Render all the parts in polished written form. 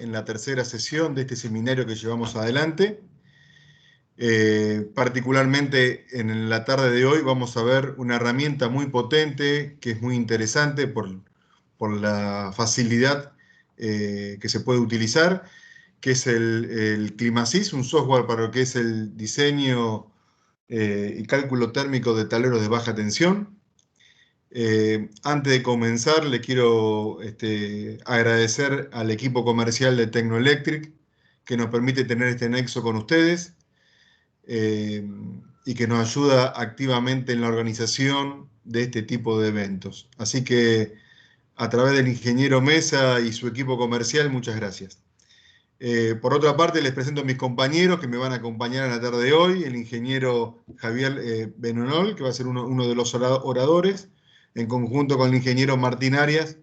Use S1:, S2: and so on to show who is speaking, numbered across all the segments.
S1: en la tercera sesión de este seminario que llevamos adelante. Particularmente en la tarde de hoy vamos a ver una herramienta muy potente que es muy interesante por la facilidad que se puede utilizar, que es el Climasys, un software para lo que es el diseño y cálculo térmico de tableros de baja tensión. Antes de comenzar, le quiero agradecer al equipo comercial de Tecnoelectric que nos permite tener este nexo con ustedes eh, y que nos ayuda activamente en la organización de este tipo de eventos. Así que a través del ingeniero Mesa y su equipo comercial, muchas gracias. Por otra parte, les presento a mis compañeros que me van a acompañar en la tarde de hoy, el ingeniero Javier Benonol, que va a ser uno de los oradores, en conjunto con el ingeniero Martín Arias,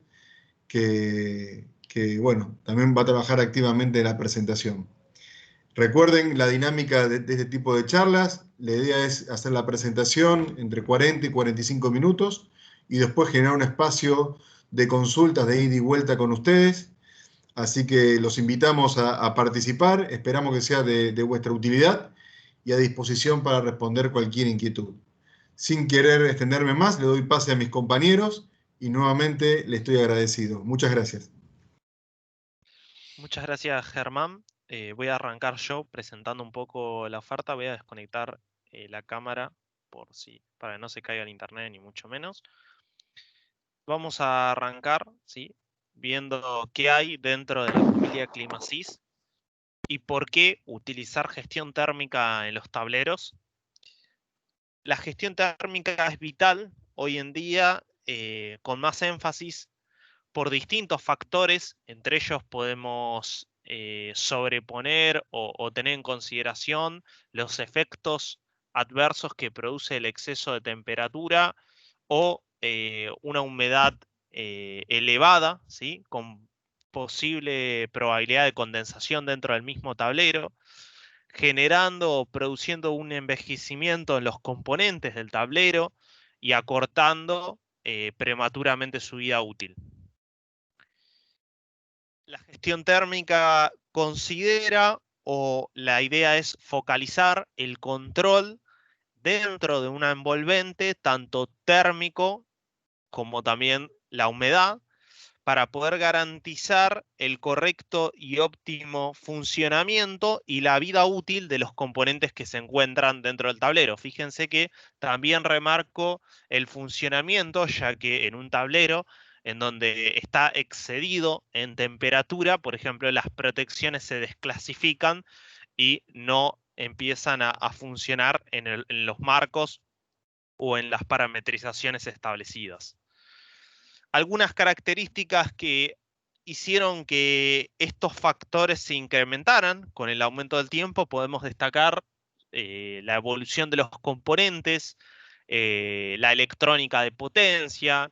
S1: bueno, también va a trabajar activamente en la presentación. Recuerden la dinámica de este tipo de charlas. La idea es hacer la presentación entre 40 y 45 minutos y después generar un espacio de consultas de ida y vuelta con ustedes. Así que los invitamos a participar. Esperamos que sea de vuestra utilidad y a disposición para responder cualquier inquietud. Sin querer extenderme más, le doy pase a mis compañeros y nuevamente le estoy agradecido. Muchas gracias.
S2: Muchas gracias, Germán. Voy a arrancar yo presentando un poco la oferta. Voy a desconectar la cámara para que no se caiga el internet ni mucho menos. Vamos a arrancar, ¿sí? Viendo qué hay dentro de la familia Climasys y por qué utilizar gestión térmica en los tableros. La gestión térmica es vital hoy en día, con más énfasis por distintos factores. Entre ellos podemos sobreponer o tener en consideración los efectos adversos que produce el exceso de temperatura o una humedad elevada, ¿sí? Con posible probabilidad de condensación dentro del mismo tablero, generando o produciendo un envejecimiento en los componentes del tablero y acortando prematuramente su vida útil. La gestión térmica considera, o la idea es focalizar el control dentro de una envolvente, tanto térmico como también la humedad, para poder garantizar el correcto y óptimo funcionamiento y la vida útil de los componentes que se encuentran dentro del tablero. Fíjense que también remarco el funcionamiento, ya que en un tablero en donde está excedido en temperatura, por ejemplo, las protecciones se desclasifican y no empiezan a funcionar en los marcos o en las parametrizaciones establecidas. Algunas características que hicieron que estos factores se incrementaran con el aumento del tiempo, podemos destacar la evolución de los componentes, la electrónica de potencia.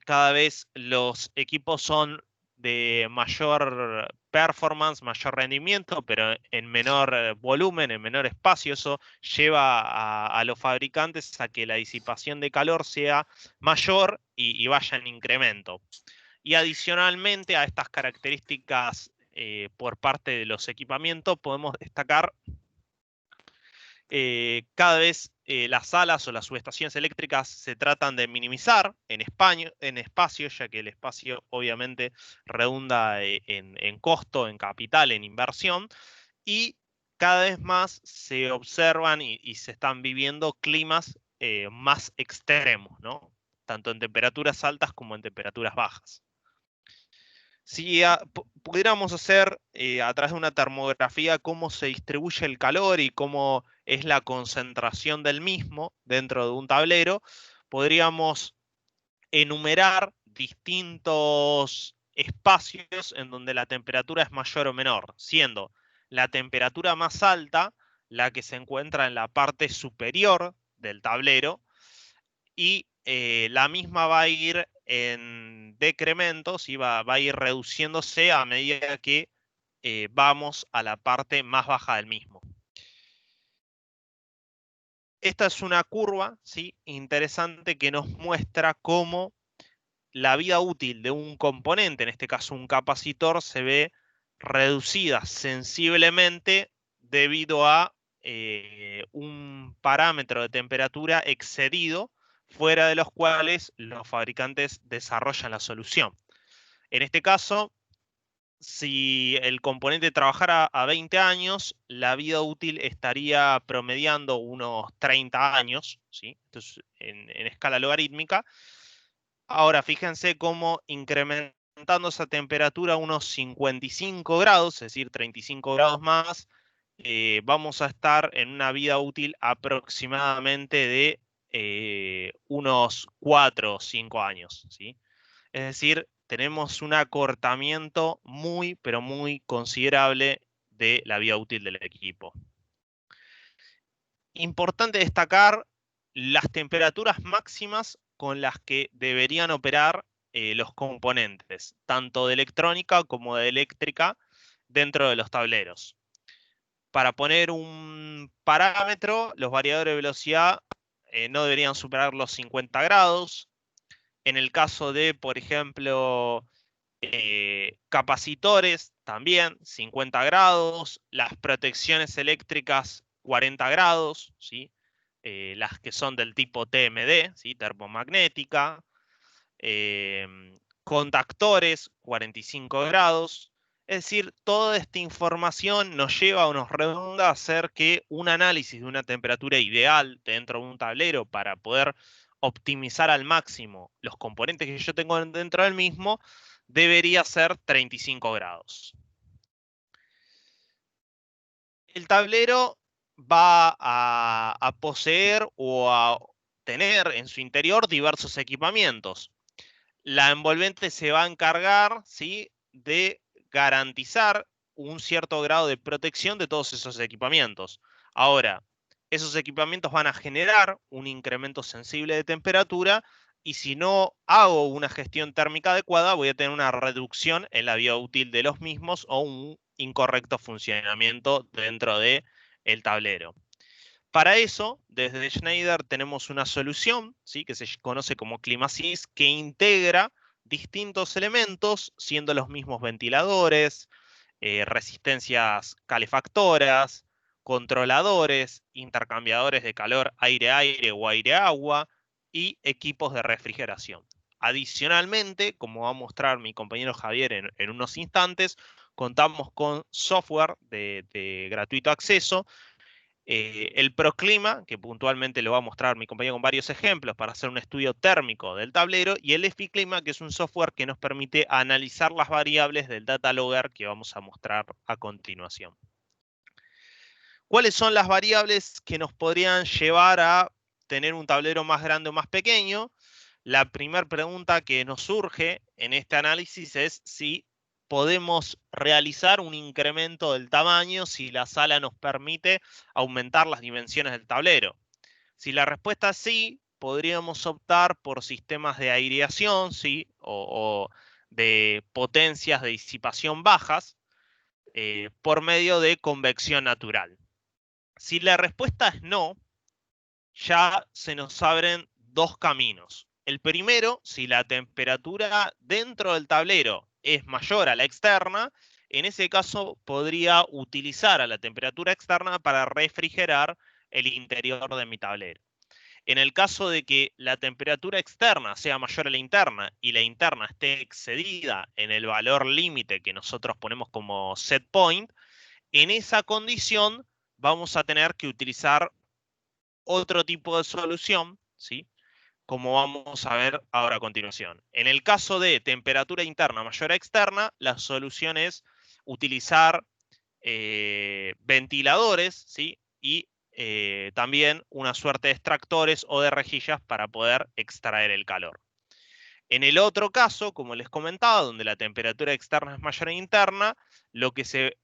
S2: Cada vez los equipos son de mayor performance, mayor rendimiento, pero en menor volumen, en menor espacio. Eso lleva a los fabricantes a que la disipación de calor sea mayor y vaya en incremento. Y adicionalmente a estas características por parte de los equipamientos, podemos destacar cada vez las salas o las subestaciones eléctricas se tratan de minimizar en espacio, ya que el espacio obviamente redunda en costo, en capital, en inversión, y cada vez más se observan y se están viviendo climas más extremos, ¿no? Tanto en temperaturas altas como en temperaturas bajas. Si pudiéramos hacer a través de una termografía cómo se distribuye el calor y cómo es la concentración del mismo dentro de un tablero, podríamos enumerar distintos espacios en donde la temperatura es mayor o menor, siendo la temperatura más alta la que se encuentra en la parte superior del tablero y la misma va a ir en decrementos y va a ir reduciéndose a medida que vamos a la parte más baja del mismo. Esta es una curva, ¿sí?, interesante, que nos muestra cómo la vida útil de un componente, en este caso un capacitor, se ve reducidas sensiblemente debido a un parámetro de temperatura excedido, fuera de los cuales los fabricantes desarrollan la solución. En este caso, si el componente trabajara a 20 años, la vida útil estaría promediando unos 30 años, ¿sí? Entonces, en escala logarítmica. Ahora, fíjense cómo incrementando esa temperatura a unos 55 grados, es decir, 35 grados más, vamos a estar en una vida útil aproximadamente de unos 4 o 5 años, ¿sí? Es decir, tenemos un acortamiento muy, pero muy considerable de la vida útil del equipo. Importante destacar las temperaturas máximas con las que deberían operar los componentes, tanto de electrónica como de eléctrica, dentro de los tableros. Para poner un parámetro, los variadores de velocidad no deberían superar los 50 grados. En el caso de, por ejemplo, capacitores, también 50 grados. Las protecciones eléctricas, 40 grados, ¿sí? Las que son del tipo TMD, ¿sí? Termomagnética. Contactores, 45 grados. Es decir, toda esta información nos lleva o nos redunda a hacer que un análisis de una temperatura ideal dentro de un tablero para poder optimizar al máximo los componentes que yo tengo dentro del mismo debería ser 35 grados. El tablero va a poseer o a tener en su interior diversos equipamientos. La envolvente se va a encargar, ¿sí?, de garantizar un cierto grado de protección de todos esos equipamientos. Ahora, esos equipamientos van a generar un incremento sensible de temperatura y si no hago una gestión térmica adecuada, voy a tener una reducción en la vida útil de los mismos o un incorrecto funcionamiento dentro del tablero. Para eso, desde Schneider tenemos una solución, ¿sí?, que se conoce como ClimaSys, que integra distintos elementos, siendo los mismos ventiladores, resistencias calefactoras, controladores, intercambiadores de calor aire-aire o aire-agua y equipos de refrigeración. Adicionalmente, como va a mostrar mi compañero Javier en unos instantes, contamos con software de gratuito acceso, el Proclima, que puntualmente lo va a mostrar mi compañero con varios ejemplos para hacer un estudio térmico del tablero, y el EFI-Clima, que es un software que nos permite analizar las variables del data logger que vamos a mostrar a continuación. ¿Cuáles son las variables que nos podrían llevar a tener un tablero más grande o más pequeño? La primera pregunta que nos surge en este análisis es si podemos realizar un incremento del tamaño si la sala nos permite aumentar las dimensiones del tablero. Si la respuesta es sí, podríamos optar por sistemas de aireación, ¿sí?, o de potencias de disipación bajas por medio de convección natural. Si la respuesta es no, ya se nos abren dos caminos. El primero, si la temperatura dentro del tablero es mayor a la externa, en ese caso podría utilizar a la temperatura externa para refrigerar el interior de mi tablero. En el caso de que la temperatura externa sea mayor a la interna y la interna esté excedida en el valor límite que nosotros ponemos como set point, en esa condición vamos a tener que utilizar otro tipo de solución, ¿sí?, como vamos a ver ahora a continuación. En el caso de temperatura interna mayor a externa, la solución es utilizar ventiladores, ¿sí?, y también una suerte de extractores o de rejillas para poder extraer el calor. En el otro caso, como les comentaba, donde la temperatura externa es mayor a interna, lo que se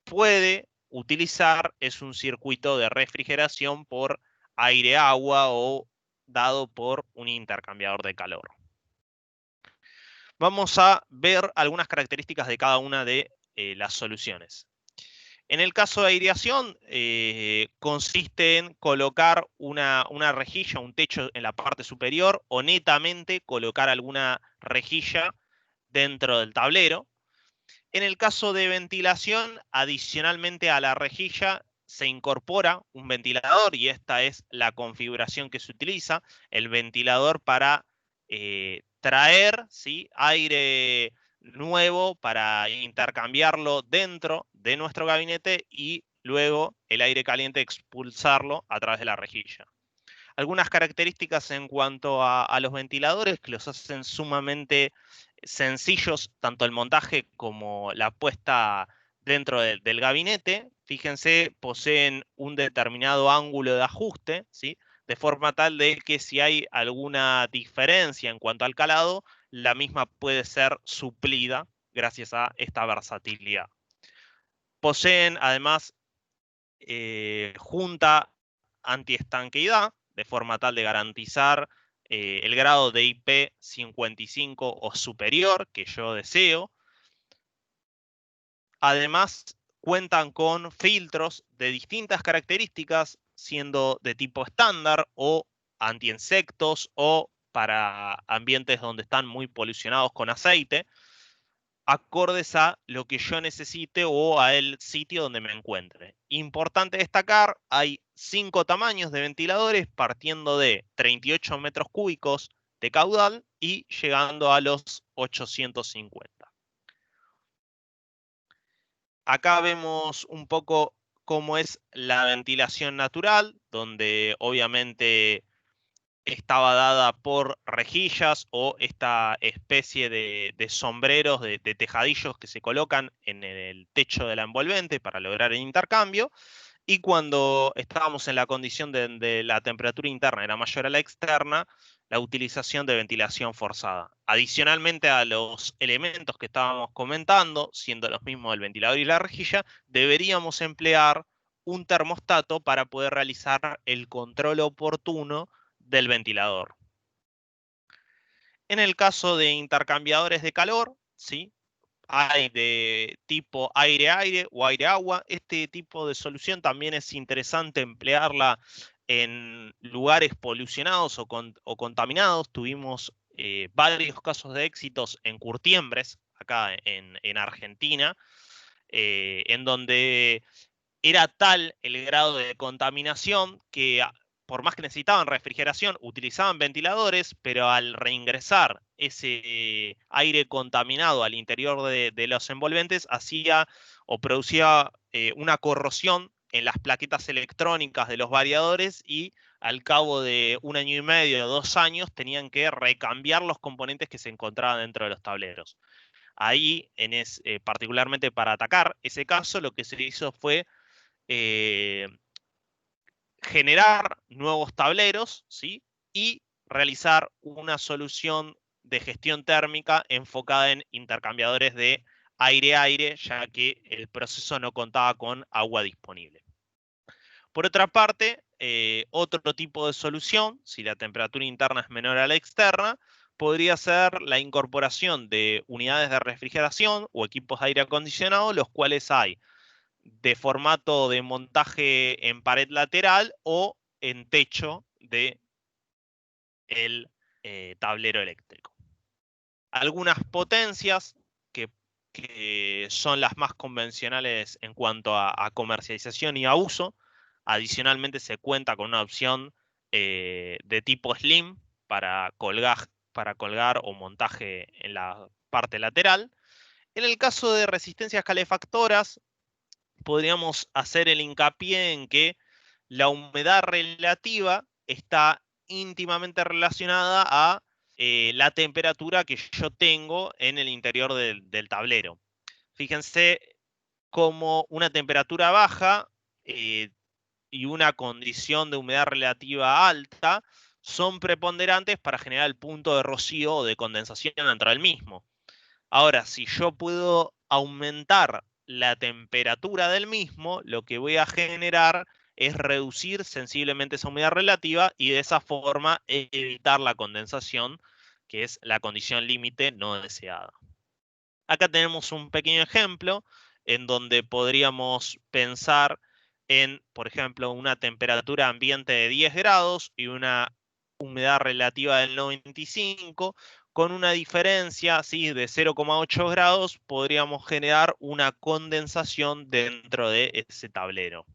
S2: puede utilizar es un circuito de refrigeración por aire-agua o dado por un intercambiador de calor. Vamos a ver algunas características de cada una de las soluciones. En el caso de aireación, consiste en colocar una rejilla, un techo en la parte superior o netamente colocar alguna rejilla dentro del tablero. En el caso de ventilación, adicionalmente a la rejilla se incorpora un ventilador y esta es la configuración que se utiliza, el ventilador para traer, ¿sí?, aire nuevo para intercambiarlo dentro de nuestro gabinete y luego el aire caliente expulsarlo a través de la rejilla. Algunas características en cuanto a los ventiladores que los hacen sumamente sencillos, tanto el montaje como la puesta dentro del gabinete. Fíjense, poseen un determinado ángulo de ajuste, ¿sí?, de forma tal de que si hay alguna diferencia en cuanto al calado, la misma puede ser suplida gracias a esta versatilidad. Poseen además junta antiestanqueidad, de forma tal de garantizar el grado de IP55 o superior que yo deseo. Además, cuentan con filtros de distintas características, siendo de tipo estándar o antiinsectos o para ambientes donde están muy polucionados con aceite, acordes a lo que yo necesite o al sitio donde me encuentre. Importante destacar, hay 5 tamaños de ventiladores partiendo de 38 metros cúbicos de caudal y llegando a los 850. Acá vemos un poco cómo es la ventilación natural, donde obviamente estaba dada por rejillas o esta especie de sombreros, de tejadillos que se colocan en el techo de la envolvente para lograr el intercambio. Y cuando estábamos en la condición de la temperatura interna era mayor a la externa, la utilización de ventilación forzada. Adicionalmente a los elementos que estábamos comentando, siendo los mismos el ventilador y la rejilla, deberíamos emplear un termostato para poder realizar el control oportuno del ventilador. En el caso de intercambiadores de calor, ¿sí?, hay de tipo aire-aire o aire-agua. Este tipo de solución también es interesante emplearla en lugares polucionados o contaminados. Tuvimos varios casos de éxitos en Curtiembres, acá en Argentina, en donde era tal el grado de contaminación que por más que necesitaban refrigeración, utilizaban ventiladores, pero al reingresar ese aire contaminado al interior de los envolventes, hacía o producía una corrosión en las plaquetas electrónicas de los variadores y al cabo de 1 año y medio o 2 años tenían que recambiar los componentes que se encontraban dentro de los tableros. Ahí, particularmente para atacar ese caso, lo que se hizo fue generar nuevos tableros, ¿sí?, y realizar una solución de gestión térmica enfocada en intercambiadores de aire-aire, ya que el proceso no contaba con agua disponible. Por otra parte, otro tipo de solución, si la temperatura interna es menor a la externa, podría ser la incorporación de unidades de refrigeración o equipos de aire acondicionado, los cuales hay de formato de montaje en pared lateral o en techo del tablero eléctrico. Algunas potencias que son las más convencionales en cuanto a comercialización y a uso. Adicionalmente se cuenta con una opción de tipo slim para colgar o montaje en la parte lateral. En el caso de resistencias calefactoras, podríamos hacer el hincapié en que la humedad relativa está íntimamente relacionada a la temperatura que yo tengo en el interior del tablero. Fíjense cómo una temperatura baja y una condición de humedad relativa alta son preponderantes para generar el punto de rocío o de condensación dentro del mismo. Ahora, si yo puedo aumentar la temperatura del mismo, lo que voy a generar es reducir sensiblemente esa humedad relativa y de esa forma evitar la condensación, que es la condición límite no deseada. Acá tenemos un pequeño ejemplo en donde podríamos pensar en, por ejemplo, una temperatura ambiente de 10 grados y una humedad relativa del 95, con una diferencia, ¿sí?, de 0,8 grados, podríamos generar una condensación dentro de ese tablero.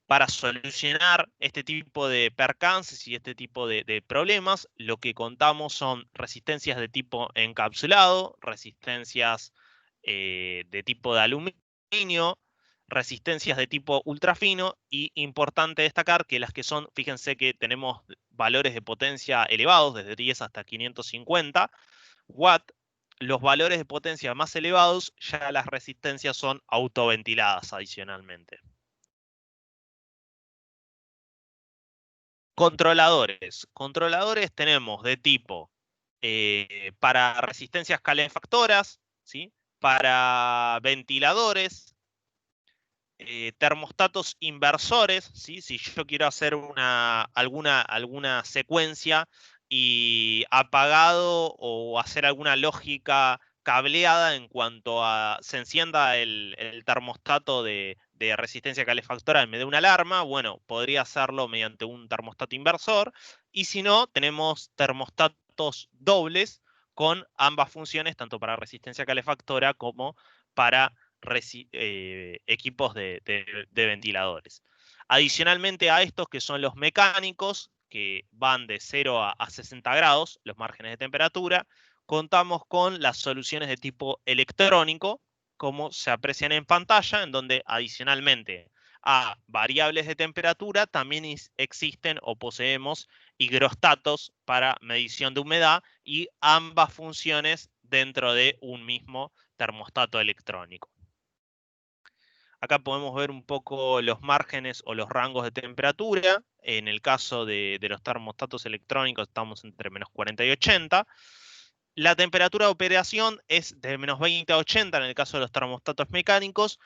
S2: Para solucionar este tipo de percances y este tipo de problemas, lo que contamos son resistencias de tipo encapsulado, resistencias de tipo de aluminio, resistencias de tipo ultrafino, y importante destacar que las que son, fíjense que tenemos valores de potencia elevados, desde 10 hasta 550 watts. Los valores de potencia más elevados, ya las resistencias son autoventiladas adicionalmente. Controladores. Controladores tenemos de tipo para resistencias calefactoras, ¿sí?, para ventiladores, termostatos inversores, ¿sí?, si yo quiero hacer alguna secuencia y apagado o hacer alguna lógica cableada en cuanto a se encienda el termostato de resistencia calefactora y me dé una alarma, bueno, podría hacerlo mediante un termostato inversor. Y si no, tenemos termostatos dobles con ambas funciones, tanto para resistencia calefactora como para equipos de ventiladores. Adicionalmente a estos, que son los mecánicos, que van de 0 a 60 grados, los márgenes de temperatura, contamos con las soluciones de tipo electrónico, como se aprecian en pantalla, en donde adicionalmente a variables de temperatura también existen o poseemos higrostatos para medición de humedad, y ambas funciones dentro de un mismo termostato electrónico. Acá podemos ver un poco los márgenes o los rangos de temperatura. En el caso de los termostatos electrónicos estamos entre menos 40 y 80. La temperatura de operación es de menos 20 a 80 en el caso de los termostatos mecánicos,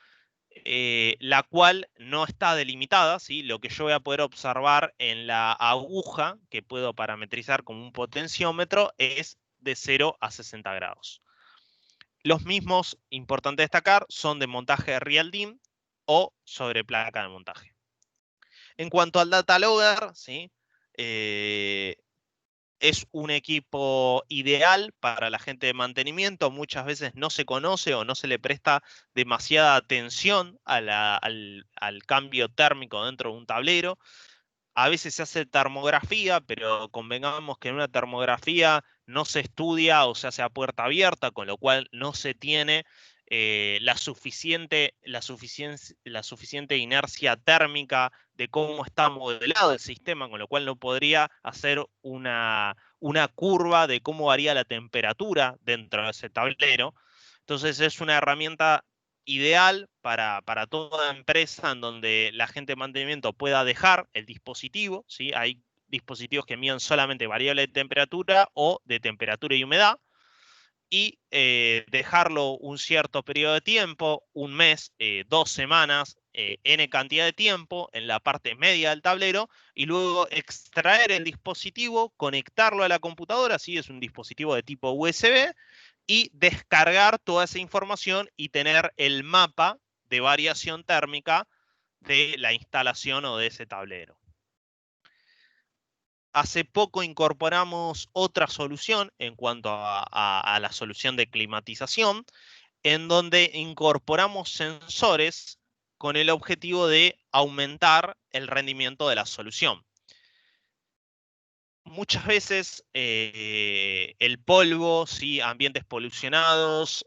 S2: la cual no está delimitada, ¿sí? Lo que yo voy a poder observar en la aguja, que puedo parametrizar como un potenciómetro, es de 0 a 60 grados. Los mismos, importante destacar, son de montaje de real DIMM o sobre placa de montaje. En cuanto al data logger, ¿sí?, es un equipo ideal para la gente de mantenimiento. Muchas veces no se conoce o no se le presta demasiada atención al cambio térmico dentro de un tablero. A veces se hace termografía, pero convengamos que en una termografía no se estudia o se hace a puerta abierta, con lo cual no se tiene la suficiente inercia térmica de cómo está modelado el sistema, con lo cual no podría hacer una curva de cómo varía la temperatura dentro de ese tablero. Entonces es una herramienta ideal para toda empresa en donde la gente de mantenimiento pueda dejar el dispositivo, ¿sí? Hay dispositivos que miden solamente variable de temperatura o de temperatura y humedad, y dejarlo un cierto periodo de tiempo, un mes, 2 semanas, n cantidad de tiempo en la parte media del tablero, y luego extraer el dispositivo, conectarlo a la computadora, ¿sí? Es un dispositivo de tipo USB, y descargar toda esa información y tener el mapa de variación térmica de la instalación o de ese tablero. Hace poco incorporamos otra solución en cuanto a la solución de climatización, en donde incorporamos sensores con el objetivo de aumentar el rendimiento de la solución. Muchas veces el polvo, ¿sí?, ambientes polucionados,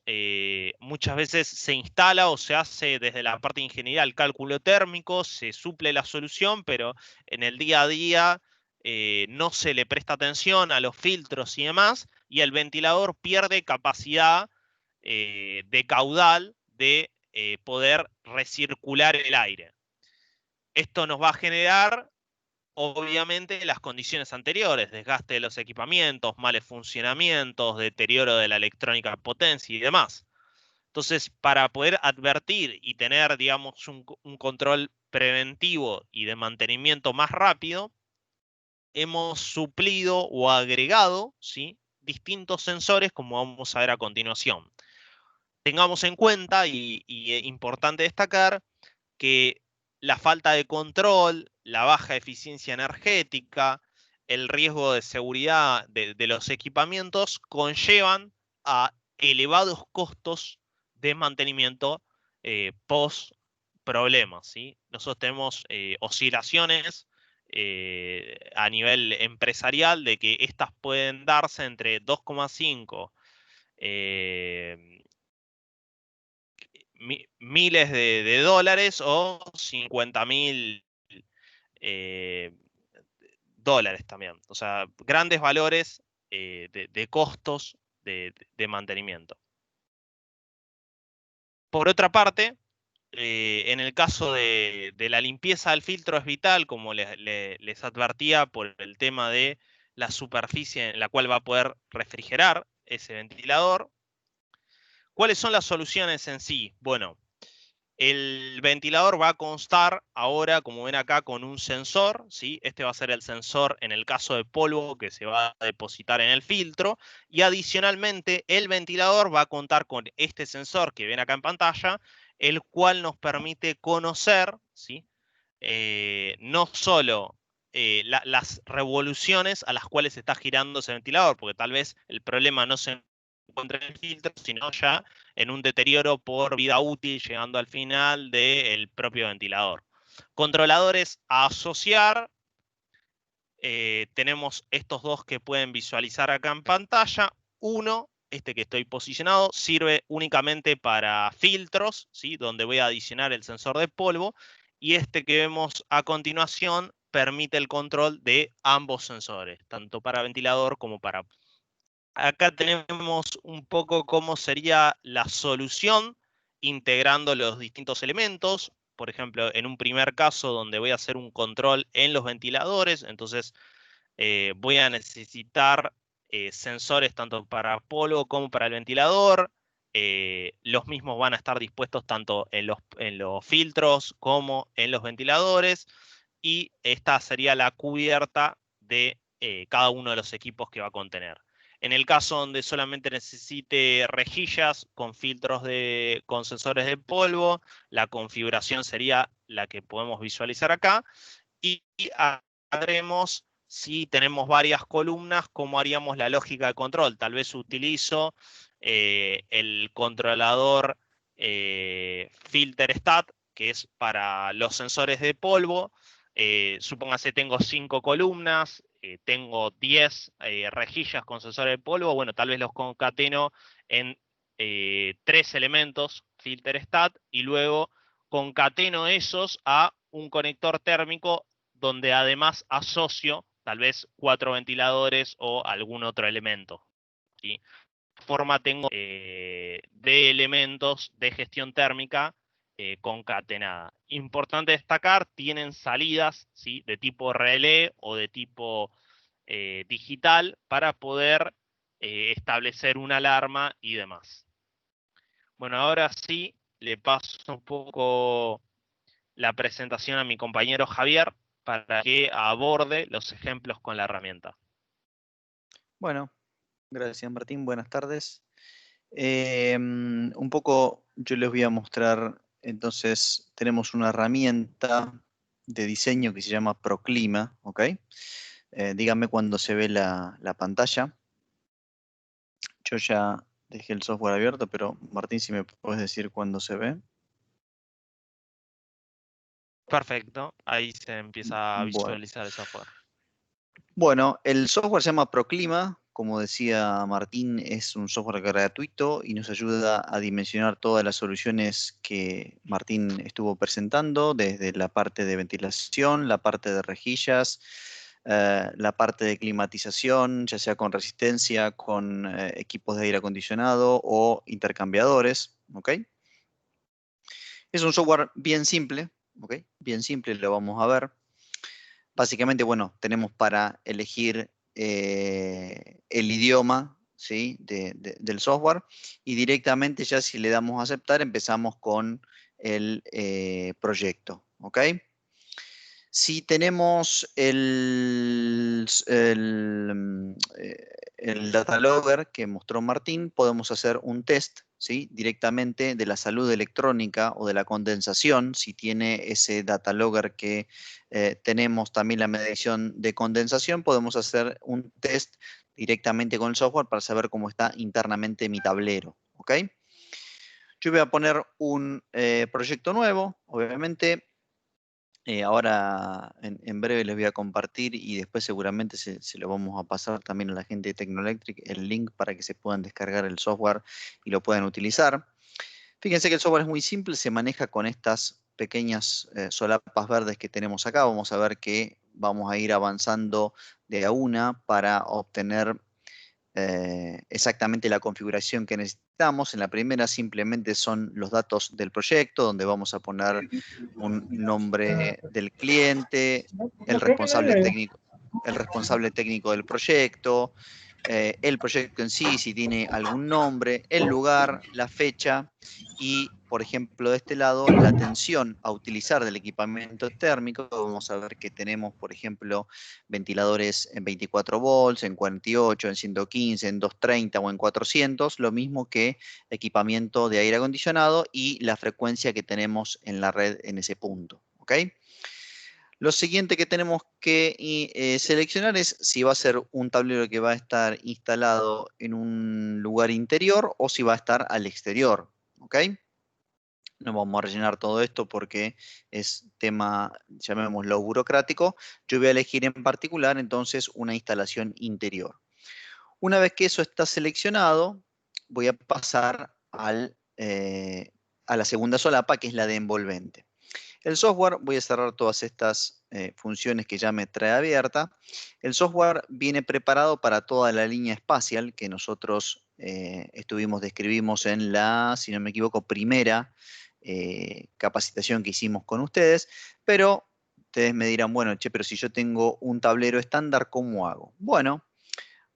S2: muchas veces se instala o se hace desde la parte de ingeniería el cálculo térmico, se suple la solución, pero en el día a día no se le presta atención a los filtros y demás, y el ventilador pierde capacidad de caudal de poder recircular el aire. Esto nos va a generar, obviamente, las condiciones anteriores: desgaste de los equipamientos, males funcionamientos, deterioro de la electrónica de potencia y demás. Entonces, para poder advertir y tener, digamos, un control preventivo y de mantenimiento más rápido, hemos suplido o agregado, ¿sí?, distintos sensores, como vamos a ver a continuación. Tengamos en cuenta, y es importante destacar, que la falta de control, la baja eficiencia energética, el riesgo de seguridad de los equipamientos conllevan a elevados costos de mantenimiento post problemas, ¿sí? Nosotros tenemos oscilaciones a nivel empresarial de que estas pueden darse entre 2,5 miles de dólares o 50.000 dólares también. O sea, grandes valores de costos de mantenimiento. Por otra parte, en el caso de la limpieza del filtro es vital, como les advertía, por el tema de la superficie en la cual va a poder refrigerar ese ventilador. ¿Cuáles son las soluciones en sí? Bueno, el ventilador va a constar ahora, como ven acá, con un sensor, ¿sí? Este va a ser el sensor en el caso de polvo que se va a depositar en el filtro. Y adicionalmente, el ventilador va a contar con este sensor que ven acá en pantalla, el cual nos permite conocer, ¿sí? No solo las revoluciones a las cuales está girando ese ventilador, porque tal vez el problema no se encuentra en el filtro, sino ya en un deterioro por vida útil, llegando al final del propio ventilador. Controladores a asociar. Tenemos estos dos que pueden visualizar acá en pantalla. Uno, este que estoy posicionado, sirve únicamente para filtros, ¿sí? Donde voy a adicionar el sensor de polvo. Y este que vemos a continuación permite el control de ambos sensores, tanto para ventilador como para... Acá tenemos un poco cómo sería la solución integrando los distintos elementos. Por ejemplo, en un primer caso donde voy a hacer un control en los ventiladores, entonces voy a necesitar sensores tanto para polvo como para el ventilador. Los mismos van a estar dispuestos tanto en los filtros como en los ventiladores. Y esta sería la cubierta de cada uno de los equipos que va a contener. En el caso donde solamente necesite rejillas con filtros con sensores de polvo, la configuración sería la que podemos visualizar acá. Y haremos, si tenemos varias columnas, cómo haríamos la lógica de control. Tal vez utilizo el controlador FilterStat, que es para los sensores de polvo. Supóngase tengo 5 columnas, tengo 10 rejillas con sensores de polvo. Bueno, tal vez los concateno en 3 elementos FilterStat y luego concateno esos a un conector térmico donde además asocio tal vez 4 ventiladores o algún otro elemento, ¿sí? De forma tengo de elementos de gestión térmica concatenada. Importante destacar, tienen salidas, ¿sí? De tipo relé o de tipo digital para poder establecer una alarma y demás. Bueno, ahora sí le paso un poco la presentación a mi compañero Javier para que aborde los ejemplos con la herramienta.
S3: Bueno, gracias Martín, buenas tardes. Un poco yo les voy a mostrar, entonces tenemos una herramienta de diseño que se llama Proclima, ¿ok? Díganme cuando se ve la pantalla. Yo ya dejé el software abierto, pero Martín, si me puedes decir cuándo se ve.
S2: Perfecto, ahí se empieza a
S3: Bueno.
S2: visualizar el software.
S3: Bueno, el software se llama Proclima, como decía Martín, es un software gratuito y nos ayuda a dimensionar todas las soluciones que Martín estuvo presentando, desde la parte de ventilación, la parte de rejillas, la parte de climatización, ya sea con resistencia, con equipos de aire acondicionado o intercambiadores, ¿ok? Es un software bien simple, ¿ok? Bien simple, lo vamos a ver. Básicamente, bueno, tenemos para elegir el idioma, ¿sí? del software y directamente ya si le damos a aceptar empezamos con el proyecto, ¿ok? Si tenemos el el data logger que mostró Martín, podemos hacer un test, ¿sí?, directamente de la salud electrónica o de la condensación. Si tiene ese data logger que tenemos también la medición de condensación, podemos hacer un test directamente con el software para saber cómo está internamente mi tablero. ¿Ok? Yo voy a poner un proyecto nuevo, obviamente. Ahora en breve les voy a compartir y después seguramente se lo vamos a pasar también a la gente de Tecnoelectric el link para que se puedan descargar el software y lo puedan utilizar. Fíjense que el software es muy simple, se maneja con estas pequeñas solapas verdes que tenemos acá. Vamos a ver que vamos a ir avanzando de a una para obtener exactamente la configuración que necesitamos. En la primera simplemente son los datos del proyecto, donde vamos a poner un nombre del cliente, el responsable técnico del proyecto, el proyecto en sí, si tiene algún nombre, el lugar, la fecha y, por ejemplo, de este lado, la tensión a utilizar del equipamiento térmico. Vamos a ver que tenemos, por ejemplo, ventiladores en 24 volts, en 48, en 115, en 230 o en 400, lo mismo que equipamiento de aire acondicionado y la frecuencia que tenemos en la red en ese punto. ¿Ok? Lo siguiente que tenemos que seleccionar es si va a ser un tablero que va a estar instalado en un lugar interior o si va a estar al exterior. ¿Ok? No vamos a rellenar todo esto porque es tema, llamémoslo, burocrático. Yo voy a elegir en particular entonces una instalación interior. Una vez que eso está seleccionado, voy a pasar a la segunda solapa, que es la de envolvente. El software, voy a cerrar todas estas funciones que ya me trae abierta. El software viene preparado para toda la línea espacial que nosotros describimos en la, si no me equivoco, primera capacitación que hicimos con ustedes, pero ustedes me dirán, bueno, che, pero si yo tengo un tablero estándar, ¿cómo hago? Bueno,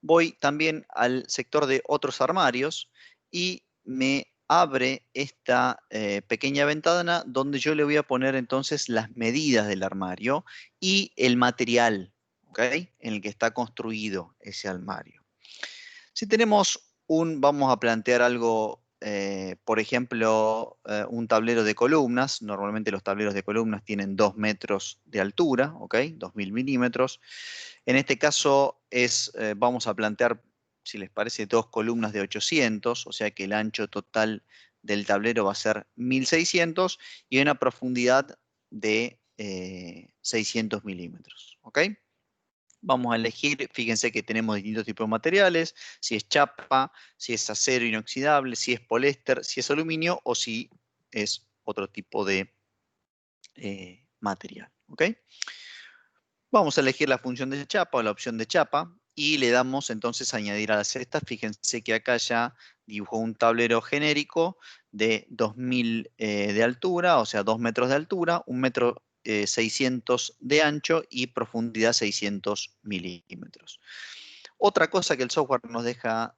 S3: voy también al sector de otros armarios y me abre esta pequeña ventana donde yo le voy a poner entonces las medidas del armario y el material, ¿ok?, en el que está construido ese armario. Si tenemos vamos a plantear algo, por ejemplo, un tablero de columnas. Normalmente los tableros de columnas tienen 2 metros de altura, ¿ok? 2000 milímetros. En este caso vamos a plantear, si les parece, 2 columnas de 800, o sea que el ancho total del tablero va a ser 1600 y una profundidad de 600 milímetros, ¿ok? Vamos a elegir, fíjense que tenemos distintos tipos de materiales, si es chapa, si es acero inoxidable, si es poliéster, si es aluminio o si es otro tipo de material, ¿ok? Vamos a elegir la función de chapa o la opción de chapa y le damos entonces a añadir a las cestas. Fíjense que acá ya dibujó un tablero genérico de 2000 de altura, o sea 2 metros de altura, 1 metro 600 de ancho y profundidad 600 milímetros. Otra cosa que el software nos deja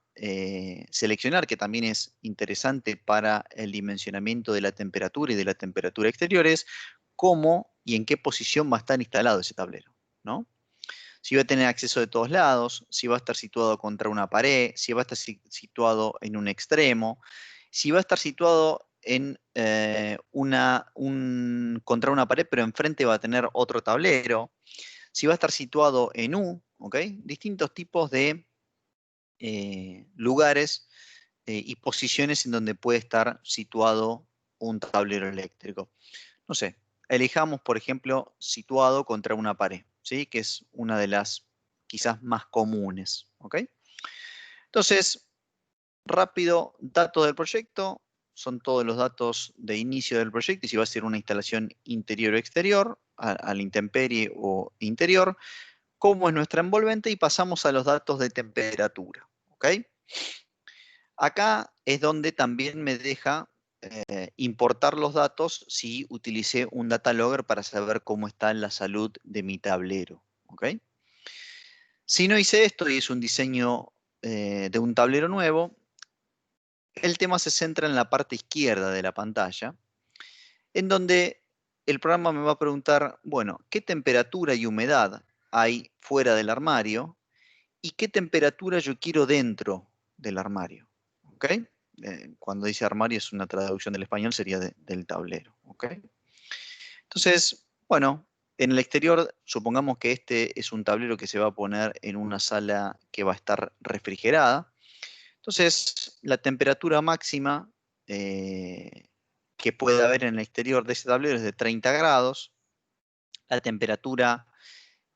S3: seleccionar, que también es interesante para el dimensionamiento de la temperatura y de la temperatura exterior, es cómo y en qué posición va a estar instalado ese tablero, ¿no? Si va a tener acceso de todos lados, si va a estar situado contra una pared, si va a estar situado en un extremo, si va a estar situado en contra una pared, pero enfrente va a tener otro tablero, si va a estar situado en U, ¿ok? Distintos tipos de lugares y posiciones en donde puede estar situado un tablero eléctrico. No sé, elijamos, por ejemplo, situado contra una pared, ¿sí?, que es una de las quizás más comunes, ¿ok? Entonces, rápido, datos del proyecto, son todos los datos de inicio del proyecto y si va a ser una instalación interior o exterior, a la intemperie o interior, cómo es nuestra envolvente y pasamos a los datos de temperatura, ¿ok? Acá es donde también me deja importar los datos si utilicé un data logger para saber cómo está la salud de mi tablero, ¿ok? Si no hice esto y es un diseño de un tablero nuevo, el tema se centra en la parte izquierda de la pantalla, en donde el programa me va a preguntar, bueno, ¿qué temperatura y humedad hay fuera del armario? y qué temperatura yo quiero dentro del armario. ¿Ok? Cuando dice armario es una traducción del español, sería del tablero. ¿Ok? Entonces, bueno, en el exterior, supongamos que este es un tablero que se va a poner en una sala que va a estar refrigerada. Entonces, la temperatura máxima que puede haber en el exterior de ese tablero es de 30 grados. La temperatura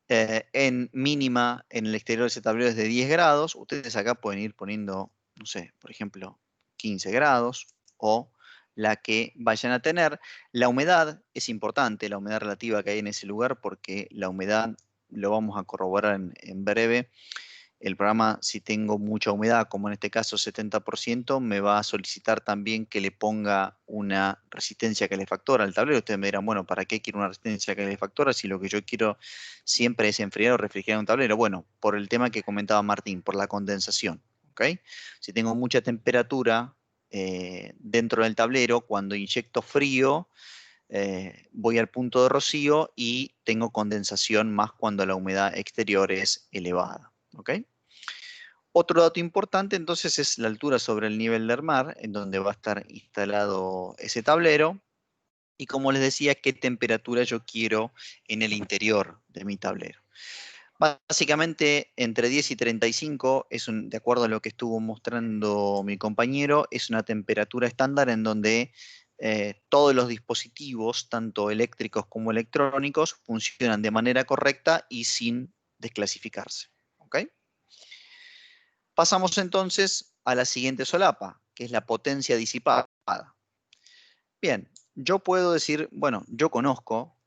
S3: en mínima en el exterior de ese tablero es de 10 grados. Ustedes acá pueden ir poniendo, no sé, por ejemplo, 15 grados o la que vayan a tener. La humedad es importante, la humedad relativa que hay en ese lugar, porque la humedad lo vamos a corroborar en breve. El programa, si tengo mucha humedad, como en este caso 70%, me va a solicitar también que le ponga una resistencia calefactora al tablero. Ustedes me dirán, bueno, ¿para qué quiero una resistencia calefactora si lo que yo quiero siempre es enfriar o refrigerar un tablero? Bueno, por el tema que comentaba Martín, por la condensación. ¿Okay? Si tengo mucha temperatura dentro del tablero, cuando inyecto frío, voy al punto de rocío y tengo condensación más cuando la humedad exterior es elevada. ¿Ok? Otro dato importante entonces es la altura sobre el nivel del mar, en donde va a estar instalado ese tablero. Y como les decía, qué temperatura yo quiero en el interior de mi tablero. Básicamente entre 10 y 35, de acuerdo a lo que estuvo mostrando mi compañero, es una temperatura estándar en donde todos los dispositivos, tanto eléctricos como electrónicos, funcionan de manera correcta y sin desclasificarse. ¿Ok? Pasamos entonces a la siguiente solapa, que es la potencia disipada. Bien, yo puedo decir, bueno, yo conozco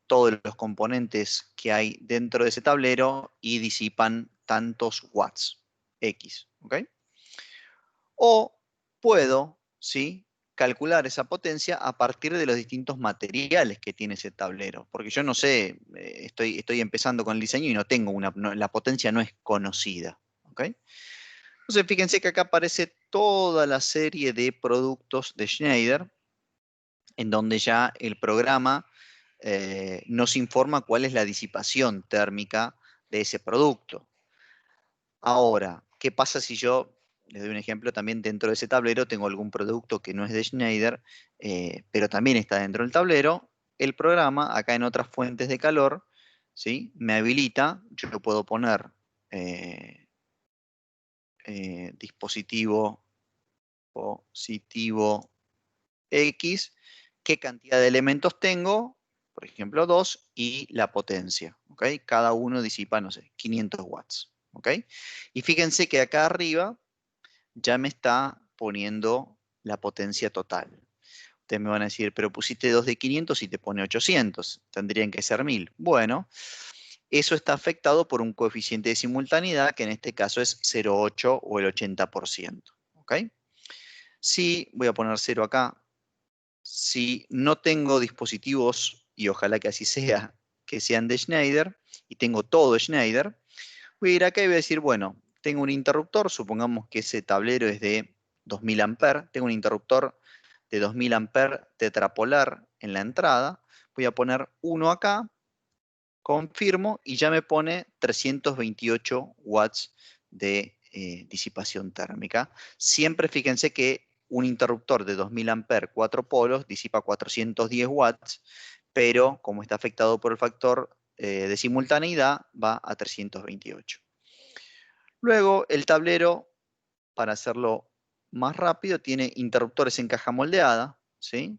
S3: todos los componentes que hay dentro de ese tablero y disipan tantos watts X, ¿ok? O puedo, ¿sí?, calcular esa potencia a partir de los distintos materiales que tiene ese tablero, porque yo no sé, estoy empezando con el diseño y no tengo la potencia no es conocida, ¿ok? Entonces, fíjense que acá aparece toda la serie de productos de Schneider, en donde ya el programa nos informa cuál es la disipación térmica de ese producto. Ahora, ¿qué pasa si yo, les doy un ejemplo, también dentro de ese tablero tengo algún producto que no es de Schneider, pero también está dentro del tablero? El programa, acá en otras fuentes de calor, ¿sí?, me habilita, yo puedo poner dispositivo positivo X, qué cantidad de elementos tengo, por ejemplo 2, y la potencia. ¿Ok? Cada uno disipa, no sé, 500 watts. ¿Ok? Y fíjense que acá arriba ya me está poniendo la potencia total. Ustedes me van a decir, pero pusiste 2 de 500 y te pone 800. Tendrían que ser 1000. Bueno, eso está afectado por un coeficiente de simultaneidad, que en este caso es 0,8 o el 80%. ¿Ok? Si voy a poner 0 acá, si no tengo dispositivos, y ojalá que así sea, que sean de Schneider, y tengo todo Schneider, voy a ir acá y voy a decir, bueno, tengo un interruptor, supongamos que ese tablero es de 2000 amperes, tengo un interruptor de 2000 amperes tetrapolar en la entrada, voy a poner uno acá, confirmo, y ya me pone 328 watts de disipación térmica. Siempre fíjense que un interruptor de 2000 amperes, 4 polos, disipa 410 watts, pero como está afectado por el factor de simultaneidad, va a 328. Luego, el tablero, para hacerlo más rápido, tiene interruptores en caja moldeada, ¿sí?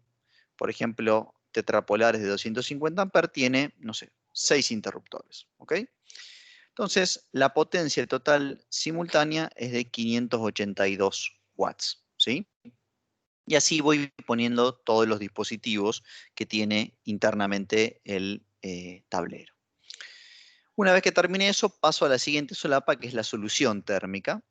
S3: Por ejemplo, tetrapolares de 250 amperes tiene, no sé, 6 interruptores, ¿ok? Entonces, la potencia total simultánea es de 582 watts, ¿sí? Y así voy poniendo todos los dispositivos que tiene internamente el tablero. Una vez que termine eso, paso a la siguiente solapa, que es la solución térmica.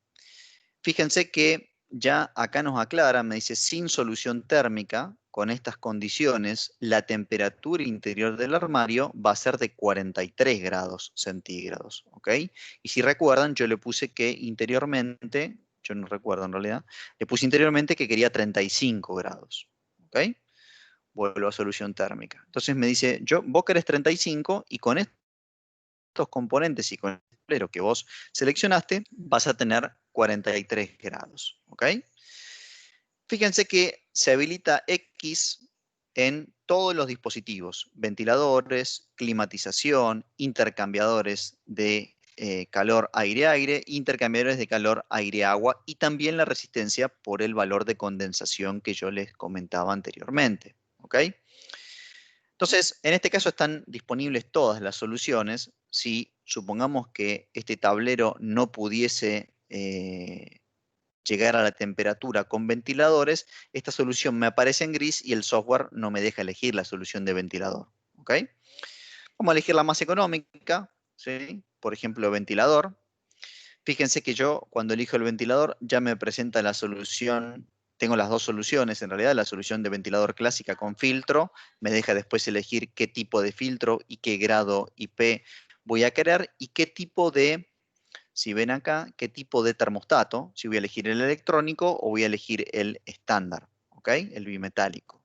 S3: Fíjense que ya acá nos aclara, me dice, sin solución térmica, con estas condiciones, la temperatura interior del armario va a ser de 43 grados centígrados, ¿ok? Y si recuerdan, yo le puse que interiormente, yo no recuerdo en realidad, le puse interiormente que quería 35 grados, ¿ok? Vuelvo a solución térmica. Entonces me dice, vos querés 35 y con estos componentes y con tablero que vos seleccionaste, vas a tener 43 grados. ¿Ok? Fíjense que se habilita X en todos los dispositivos, ventiladores, climatización, intercambiadores de calor aire-aire, intercambiadores de calor aire-agua y también la resistencia por el valor de condensación que yo les comentaba anteriormente. ¿Ok? Entonces, en este caso están disponibles todas las soluciones. Si supongamos que este tablero no pudiese llegar a la temperatura con ventiladores, esta solución me aparece en gris y el software no me deja elegir la solución de ventilador. ¿Ok? Vamos a elegir la más económica, ¿sí? Por ejemplo, ventilador. Fíjense que yo cuando elijo el ventilador ya me presenta la solución. Tengo las dos soluciones, en realidad, la solución de ventilador clásica con filtro, me deja después elegir qué tipo de filtro y qué grado IP voy a querer y qué tipo de, si ven acá, qué tipo de termostato, si voy a elegir el electrónico o voy a elegir el estándar, ¿ok? El bimetálico.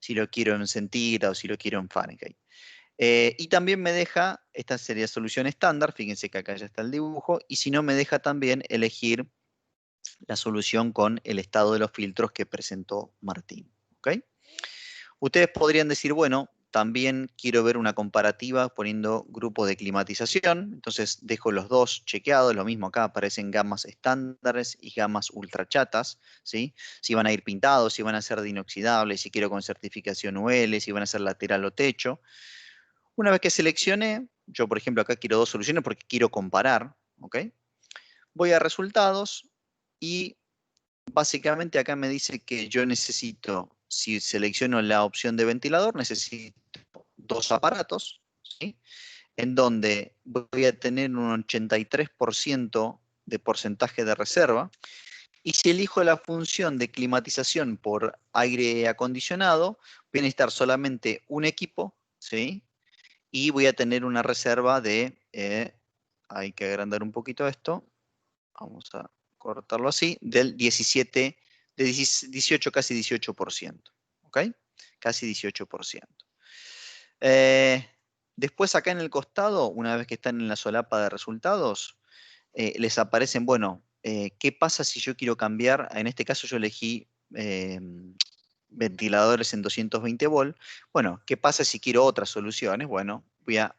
S3: Si lo quiero en centígrados o si lo quiero en Fahrenheit. Y también me deja, esta sería solución estándar, fíjense que acá ya está el dibujo, y si no me deja también elegir la solución con el estado de los filtros que presentó Martín. ¿Ok? Ustedes podrían decir, bueno, también quiero ver una comparativa poniendo grupos de climatización, entonces dejo los dos chequeados, lo mismo acá aparecen gamas estándares y gamas ultra chatas, ¿sí? Si van a ir pintados, si van a ser de inoxidables, si quiero con certificación UL, si van a ser lateral o techo. Una vez que seleccione, yo por ejemplo acá quiero dos soluciones porque quiero comparar, ¿ok? Voy a resultados y básicamente acá me dice que yo necesito, si selecciono la opción de ventilador, necesito dos aparatos, ¿sí? En donde voy a tener un 83% de porcentaje de reserva. Y si elijo la función de climatización por aire acondicionado, voy a necesitar solamente un equipo, ¿sí? Y voy a tener una reserva de, hay que agrandar un poquito esto, vamos a cortarlo así, del 17, de 18, casi 18%, ¿ok? Casi 18%. Después acá en el costado, una vez que están en la solapa de resultados, les aparecen, bueno, ¿qué pasa si yo quiero cambiar? En este caso yo elegí ventiladores en 220 volt. Bueno, ¿qué pasa si quiero otras soluciones? Bueno,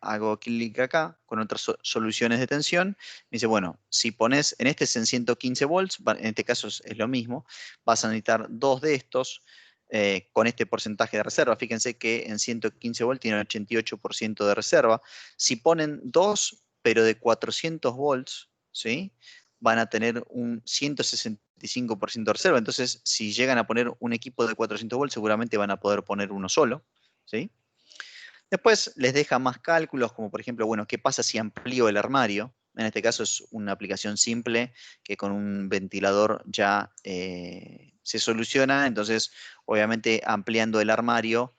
S3: hago clic acá con otras soluciones de tensión. Me dice, bueno, si pones, en este es en 115 volts, en este caso es lo mismo, vas a necesitar dos de estos con este porcentaje de reserva. Fíjense que en 115 volts tiene 88% de reserva. Si ponen dos, pero de 400 volts, ¿sí? Van a tener un 165% de reserva. Entonces, si llegan a poner un equipo de 400 volts, seguramente van a poder poner uno solo, ¿sí? Después les deja más cálculos, como por ejemplo, bueno, ¿qué pasa si amplío el armario? En este caso es una aplicación simple que con un ventilador ya se soluciona. Entonces, obviamente, ampliando el armario,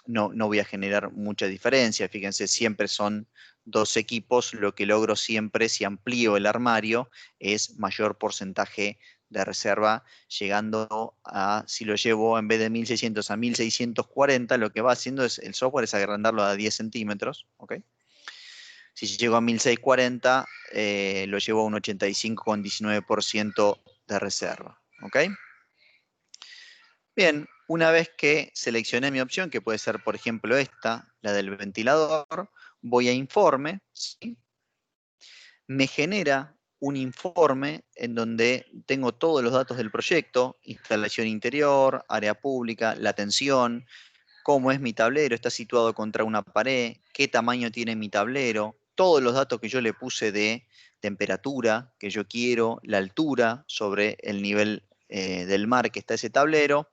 S3: no voy a generar mucha diferencia. Fíjense, siempre son dos equipos. Lo que logro siempre, si amplío el armario, es mayor porcentaje de reserva, llegando a, si lo llevo en vez de 1600 a 1640, lo que va haciendo es, el software es agrandarlo a 10 centímetros, ¿ok? Si llego a 1640, lo llevo a un 85,19% de reserva, ¿ok? Bien, una vez que seleccioné mi opción, que puede ser, por ejemplo, esta, la del ventilador, voy a informe, ¿sí? Me genera un informe en donde tengo todos los datos del proyecto, instalación interior, área pública, la tensión, cómo es mi tablero, está situado contra una pared, qué tamaño tiene mi tablero, todos los datos que yo le puse de temperatura que yo quiero, la altura sobre el nivel del mar que está ese tablero,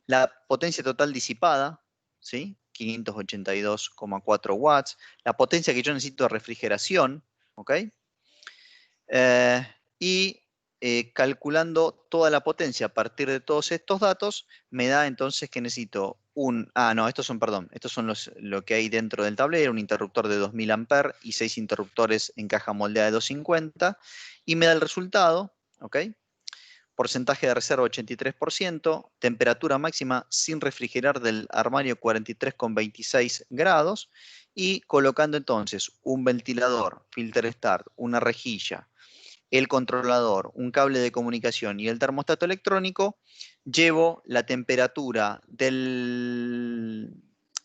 S3: la potencia total disipada, ¿sí? 582,4 watts, la potencia que yo necesito de refrigeración, ¿ok? Y calculando toda la potencia a partir de todos estos datos, me da entonces que necesito estos son lo que hay dentro del tablero, un interruptor de 2000 amperes y 6 interruptores en caja moldeada de 250, y me da el resultado, ¿ok? Porcentaje de reserva 83%, temperatura máxima sin refrigerar del armario 43,26 grados, y colocando entonces un ventilador, filter start, una rejilla, el controlador, un cable de comunicación y el termostato electrónico, llevo la temperatura del